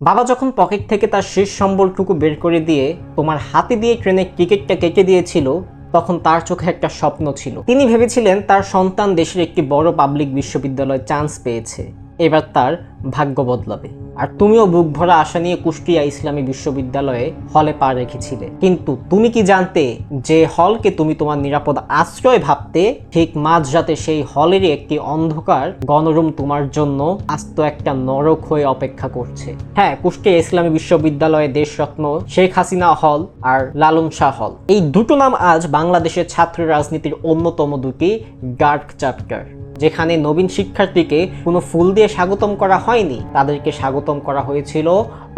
বাবা যখন পকেট থেকে তার শেষ সম্বলটুকু বের করে দিয়ে তোমার হাতে দিয়ে ট্রেনের টিকিটটা কেটে দিয়েছিল, তখন তার চোখে একটা স্বপ্ন ছিল। তিনি ভেবেছিলেন তার সন্তান দেশের একটি বড় পাবলিক বিশ্ববিদ্যালয়ে চান্স পেয়েছে, এবার তার ভাগ্য বদলাবে। আর তুমিও বুক ভরা আশা নিয়ে কুষ্টিয়া ইসলামী বিশ্ববিদ্যালয়ে হলে পা রেখেছিলে। কিন্তু তুমি কি জানতে যে হলকে তুমি তোমার নিরাপদ আশ্রয় ভাবতে, ঠিক মাঝরাতে সেই হলেরই একটি অন্ধকার গণরুম তোমার জন্য আস্ত একটা নরক হয়ে অপেক্ষা করছে। হ্যাঁ, কুষ্টিয়া ইসলামী বিশ্ববিদ্যালয়ে দেশরত্ন শেখ হাসিনা হল আর লালন শাহ হল, এই দুটো নাম আজ বাংলাদেশের ছাত্র রাজনীতির অন্যতম দুটি ডার্ক চ্যাপ্টার, যেখানে নবীন শিক্ষার্থীকে কোনো ফুল দিয়ে স্বাগতম করা হয়নি, তাদেরকে স্বাগতম করা হয়েছিল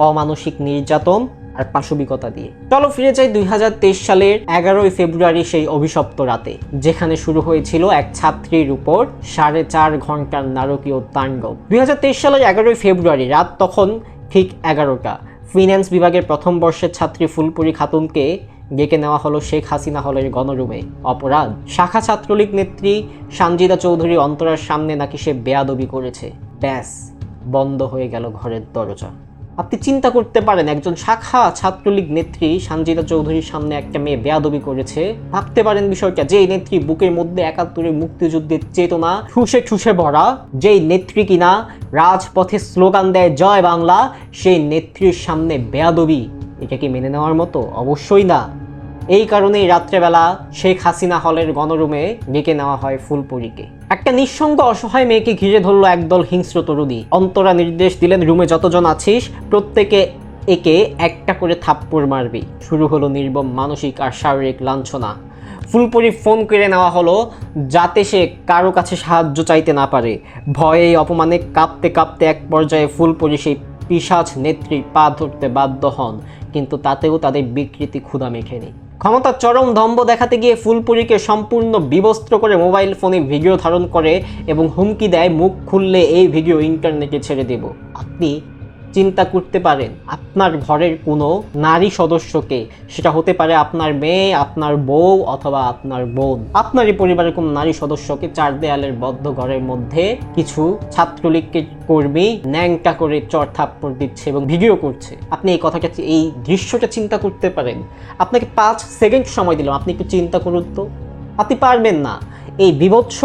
অমানসিক নির্যাতন আর পাশবিকতা দিয়ে। চলো ফিরে যাই 2023 সালের 11ই ফেব্রুয়ারি, সেই অভিশপ্ত রাতে, যেখানে শুরু হয়েছিল এক ছাত্রীর উপর 4.5 ঘন্টার নারকীয় তাণ্ডব। 2023 সালের 11ই ফেব্রুয়ারি রাত তখন ঠিক 11টা। ফিন্যান্স বিভাগের প্রথম বর্ষের ছাত্রী ফুলপুরি খাতুনকে ডেকে নেওয়া হলো শেখ হাসিনা হলের গণরুমে। অপরাধ, শাখা ছাত্রলীগ নেত্রী সানজিদা চৌধুরী অন্তরার সামনে নাকি সে বেয়াদবি করেছে। ব্যাস, বন্ধ হয়ে গেল ঘরের দরজা। আপনি চিন্তা করতে পারেন, একজন শাখা ছাত্রলীগ নেত্রী সানজিদা চৌধুরীর সামনে একটা মেয়ে বেয়াদবি করেছে। ভাবতে পারেন বিষয়টা, যেই নেত্রী বুকের মধ্যে 71-এর মুক্তিযুদ্ধের চেতনা ঠুসে ঠুসে ভরা, যেই নেত্রী কিনা রাজপথে স্লোগান দেয় জয় বাংলা, সেই নেত্রীর সামনে বেয়াদবি, এটা কি মেনে নেওয়ার মতো? অবশ্যই না। এই কারণেই রাত্রেবেলা শেখ হাসিনা হলের গণরুমে ডেকে নেওয়া হয় ফুলপুরিকে। একটা নিঃসঙ্গ অসহায় মেয়েকে ঘিরে ধরলো একদল হিংস্র তরুণী। অন্তরা নির্দেশ দিলেন, রুমে যতজন আছিস প্রত্যেকে একে একটা করে থাপ্পড় মারবি। শুরু হলো নির্মম মানসিক আর শারীরিক লাঞ্ছনা। ফুলপুরি ফোন করে নেওয়া হলো যাতে সে কারো কাছে সাহায্য চাইতে না পারে। ভয়ে অপমানে কাঁপতে কাঁপতে এক পর্যায়ে ফুলপুরি সেই পিশাচ নেত্রীর পা ধরতে বাধ্য হন, কিন্তু তাতেও তাদের বিকৃতি ক্ষুধা মেখেনি। ক্ষমতার চরম দম্ভ দেখাতে গিয়ে ফুলপুরিকে সম্পূর্ণ বিবস্ত্র করে মোবাইল ফোনে ভিডিও ধারণ করে এবং হুমকি দেয়, মুখ খুললে এই ভিডিও ইন্টারনেটে ছেড়ে দেব। আপনি চিন্তা করতে পারেন, আপনার ঘরের কোনো নারী সদস্যকে, সেটা হতে পারে আপনার মেয়ে, আপনার বউ অথবা আপনার বোন, আপনারই পরিবারের কোনো নারী সদস্যকে চার দেয়ালের বদ্ধ ঘরের মধ্যে কিছু ছাত্রলীগকে কর্মী ন্যাংটা করে চর থাপ্পড় দিচ্ছে এবং ভিডিও করছে। আপনি এই কথাটা, এই দৃশ্যটা চিন্তা করতে পারেন? আপনাকে 5 সেকেন্ড সময় দিলাম, আপনি একটু চিন্তা করুন তো। আপনি পারবেন না, এই বীভৎস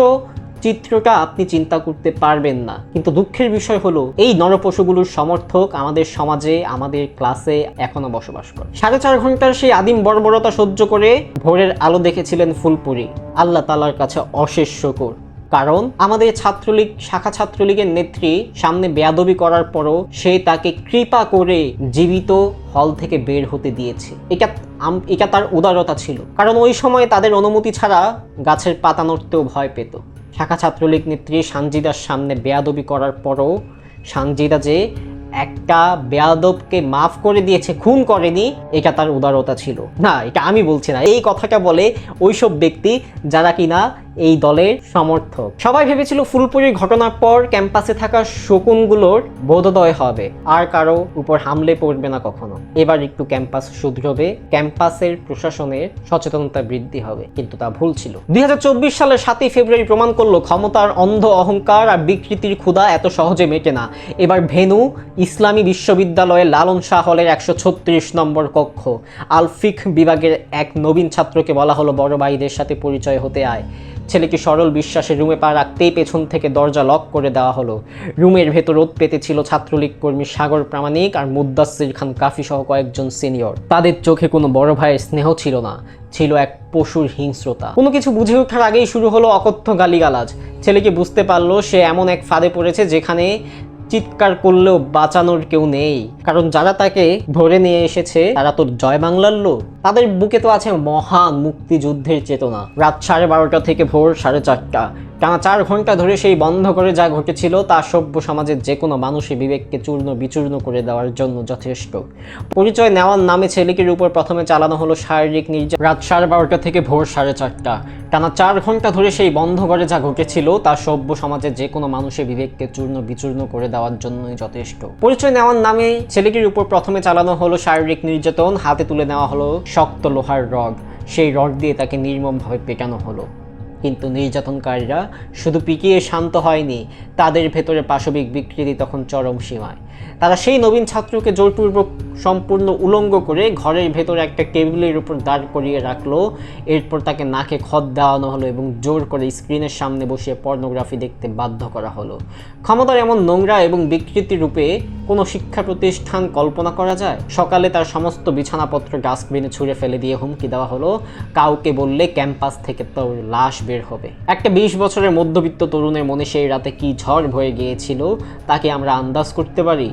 চিত্রটা আপনি চিন্তা করতে পারবেন না। কিন্তু দুঃখের বিষয় হলো, এই নরপশুগুলোর সমর্থক আমাদের সমাজে, আমাদের ক্লাসে এখনো বসবাস করে। 4.5 ঘন্টার সেই আদিম বর্বরতা সহ্য করে ভোরের আলো দেখেছিলেন ফুলপুরি। আল্লাহ তাআলার কাছে অশেষ শুকর, কারণ আমাদের ছাত্রলীগ, শাখা ছাত্রলীগের নেত্রী সামনে বেয়াদবি করার পরও সে তাকে কৃপা করে জীবিত হল থেকে বের হতে দিয়েছে। এটা তার উদারতা ছিল, কারণ ওই সময় তাদের অনুমতি ছাড়া গাছের পাতা নড়তেও ভয় পেত। শাখা ছাত্রলীগ নেত্রী সানজিদার সামনে বেয়াদবি করার পরও সানজিদা যে একটা বেয়াদবকে মাফ করে দিয়েছে, খুন করেনি, এটা তার উদারতা ছিল। না, এটা আমি বলছি না, এই কথাটা বলে ওইসব ব্যক্তি যারা কিনা এই দলের সমর্থক। সবাই ভেবেছিল ফুলপুরির ঘটনার পর ক্যাম্পাসে থাকা শকুনগুলোর বোধোদয় হবে, আর কারো উপর হামলে পড়বে না কখনো। এবার একটু ক্যাম্পাস শুধরবে, ক্যাম্পাসের প্রশাসনের সচেতনতা বৃদ্ধি হবে, কিন্তু তা ভুল ছিল। 2024 সালের 7ই ফেব্রুয়ারি প্রমাণ করলো ক্ষমতার অন্ধ অহংকার আর বিকৃতির ক্ষুধা এত সহজে মেটে না। এবার ভেনু ইসলামী বিশ্ববিদ্যালয়ের লালন শাহ হলের 136 নম্বর কক্ষ। আলফিক বিভাগের এক নবীন ছাত্রকে বলা হলো, বড় ভাইদের সাথে পরিচয় হতে আয়। ছেলেকে সরল বিশ্বাসে রুমে পা রাখতেই পেছন থেকে দরজা লক করে দেওয়া হলো। রুমের ভেতর রোদ পেতেছিল ছাত্রলীগ কর্মী সাগর প্রামাণিক আর মুদ্দাসির খান কাফি সহ কয়েকজন সিনিয়র। তাদের চোখে কোনো বড় ভাইয়ের স্নেহ ছিল না, ছিল এক পশুর হিংস্রতা। কোনো কিছু বুঝে ওঠার আগেই শুরু হলো অকথ্য গালিগালাজ। ছেলেকে বুঝতে পারলো সে এমন এক ফাঁদে পড়েছে যেখানে চিৎকার করলেও বাঁচানোর কেউ নেই, কারণ যারা তাকে ধরে নিয়ে এসেছে তারা তো জয় বাংলার লোক। তাদের বুকে তো আছে মহান মুক্তিযুদ্ধের চেতনা। রাত 12:30 থেকে ভোর 4:30, টানা 4 ঘন্টা ধরে সেই বন্ধ করে যা ঘটেছিল তা সভ্য সমাজের যে কোনো মানুষের বিবেককে চূর্ণ বিচূর্ণ করে দেওয়ার জন্য যথেষ্ট। পরিচয় নেওয়ার নামে ছেলেটির উপর প্রথমে চালানো হলো শারীরিক নির্যাতন। রাত 12:30 থেকে ভোর 4:30, টানা 4 ঘন্টা ধরে সেই বন্ধ করে যা ঘটেছিল তা সভ্য সমাজের যে কোনো মানুষের বিবেককে চূর্ণ বিচূর্ণ করে দেওয়ার জন্যই যথেষ্ট। পরিচয় নেওয়ার নামে ছেলেটির উপর প্রথমে চালানো হলো শারীরিক নির্যাতন। হাতে তুলে নেওয়া হলো শক্ত লোহার রড, সেই রড দিয়ে তাকে নির্মমভাবে পেটানো হলো। কিন্তু নির্যাতনকারীরা শুধু পিটিয়ে শান্ত হয়নি, তাদের ভেতরে পাশবিক বিকৃতি তখন চরম সীমায়। তারা সেই নবীন ছাত্রকে জোরপূর্বক সম্পূর্ণ উলঙ্গ করে ঘরের ভেতরে একটা টেবিলের উপর দাঁড় করিয়ে রাখলো। এরপর তাকে নাকে খত দেওয়ানো হলো এবং জোর করে স্ক্রিনের সামনে বসিয়ে পর্নোগ্রাফি দেখতে বাধ্য করা হলো। ক্ষমতার এমন নোংরা এবং বিকৃতি রূপে কোনো শিক্ষা প্রতিষ্ঠান কল্পনা করা যায়? সকালে তার সমস্ত বিছানাপত্র ডাস্টবিনে ছুঁড়ে ফেলে দিয়ে হুমকি দেওয়া হলো, কাউকে বললে ক্যাম্পাস থেকে তোর লাশ বের হবে। একটা 20 বছরের মধ্যবিত্ত তরুণের মনে সেই রাতে কি ঝড় বয়ে গিয়েছিল তাকে আমরা আন্দাজ করতে পারি।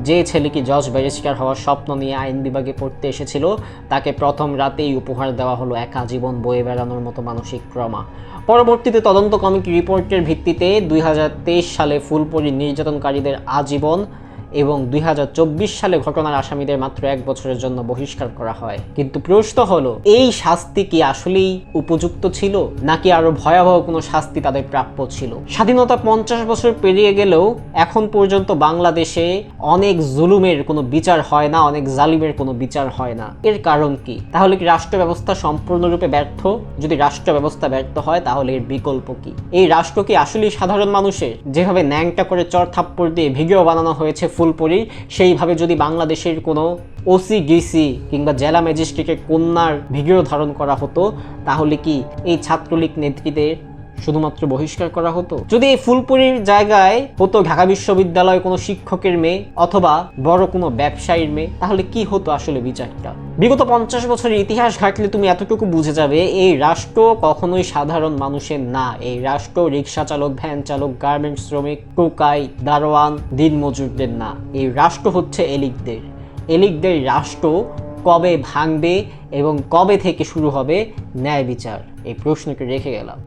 যে ছেলে কি জজ ব্যারিস্টার হওয়ার স্বপ্ন নিয়ে আইন বিভাগে পড়তে এসেছিল, তাকে প্রথম রাতেই উপহার দেওয়া হলো একা জীবন বয়ে বেড়ানোর মতো মানসিক ট্রমা। পরবর্তীতে তদন্ত কমিটি রিপোর্টের ভিত্তিতে 2023 সালে ফুলপরী নির্যাতনকারীদের আজীবন এবং 2024 সালে ঘটনার আসামিদের মাত্র 1 বছরের জন্য বহিষ্কার করা হয়। কিন্তু প্রশ্ন হলো, এই শাস্তি কি আসলেই উপযুক্ত ছিল, নাকি আরো ভয়াবহ কোনো শাস্তি তাদের প্রাপ্য ছিল? স্বাধীনতা 50 বছর পেরিয়ে গেলেও এখন পর্যন্ত বাংলাদেশে অনেক জুলুমের কোনো বিচার হয় না, অনেক জালিমের কোনো বিচার হয় না। এর কারণ কি? তাহলে কি রাষ্ট্র ব্যবস্থা সম্পূর্ণরূপে ব্যর্থ? যদি রাষ্ট্র ব্যবস্থা ব্যর্থ হয় তাহলে এর বিকল্প কি? এই রাষ্ট্র কি আসলেই সাধারণ মানুষের? যেভাবে ন্যাংটা করে চর থাপ্পড় দিয়ে ভিডিও বানানো হয়েছে ফুলপরি, সেইভাবে যদি বাংলাদেশের কোনো ওসি ডিসি কিংবা জেলা ম্যাজিস্ট্রেটের কন্যার ভিডিও ধারণ করা হতো, তাহলে কি এই ছাত্রলীগ নেত্রীদের শুধুমাত্র বহিষ্কার করা হতো? যদি এই ফুলপুরির জায়গায় হতো ঢাকা বিশ্ববিদ্যালয় কোনো শিক্ষকের মেয়ে অথবা বড় কোনো ব্যবসায়ীর মেয়ে, তাহলে কি হতো আসলে বিচারটা? বিগত 50 বছরের ইতিহাস ঘাটলে তুমি এতটুকু বুঝে যাবে, এই রাষ্ট্র কখনোই সাধারণ মানুষের না। এই রাষ্ট্র রিক্সা চালক, ভ্যান চালক, গার্মেন্টস শ্রমিক, টোকাই, দারোয়ান, দিনমজুরদের না। এই রাষ্ট্র হচ্ছে এলিটদের। এলিটদের রাষ্ট্র কবে ভাঙবে এবং কবে থেকে শুরু হবে ন্যায় বিচার, এই প্রশ্নকে রেখে গেলাম।